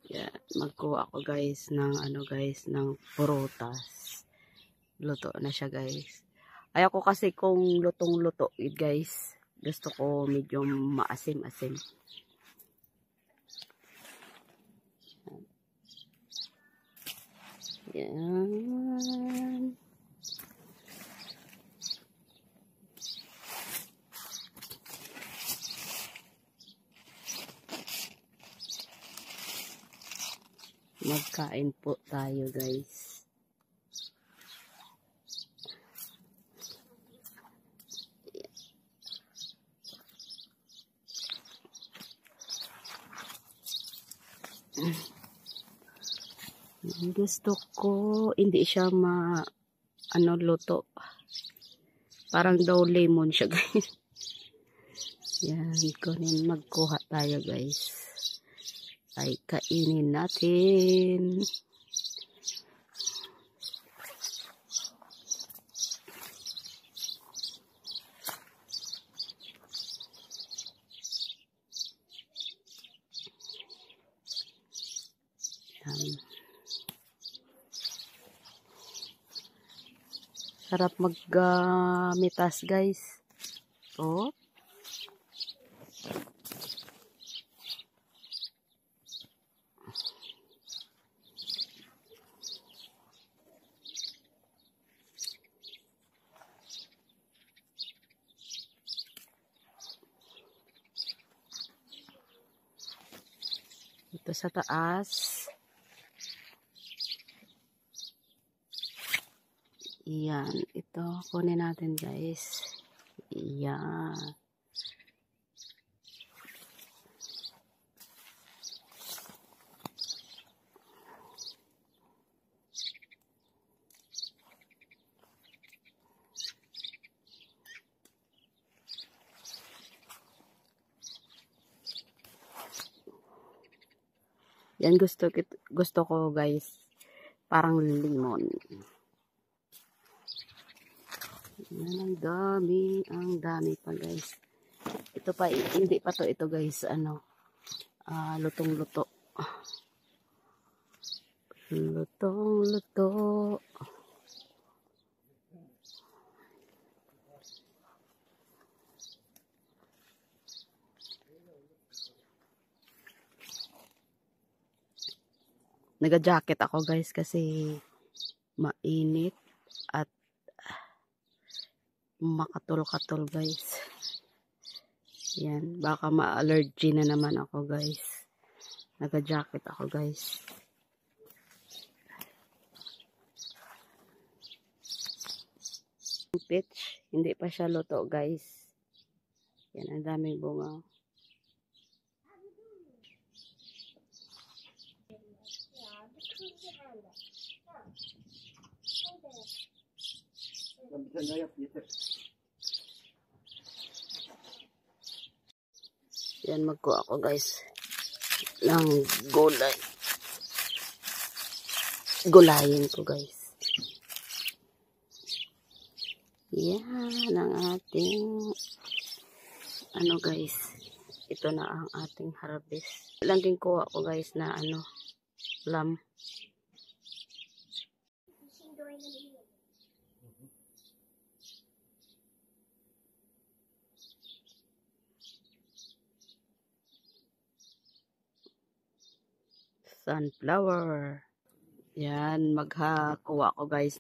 Yan, magkuha ako guys ng ng prutas. Luto na siya guys. Ayaw ko kasi kung lutong-luto guys. Gusto ko medyo maasim-asim. Yan. Magkain po tayo guys. Gusto ko hindi siya luto. Parang daw lemon siya guys. Yan, magkuha tayo guys. Ay kainin natin. Sarap magmitas guys. Oh. Ito sa taas. Yan, ito kunin natin guys. Yan. Yan gusto ko guys. Parang lemon. Yan, ang dami pa guys. Ito pa, hindi pa to ito guys, lutong-luto. Lutong-luto. Naga-jacket ako guys kasi mainit at makatul-katul guys. Yan, baka ma-allergy na naman ako guys. Naga-jacket ako guys. Peach, hindi pa siya luto guys. Yan, ang daming bunga. Yan, magkuha ako guys ng gulay. Gulayin ko guys. Yan ang ating guys. Ito na ang ating harvest. Lang din kuha ko guys na lam. Sunflower. Yan, maghakuha ko guys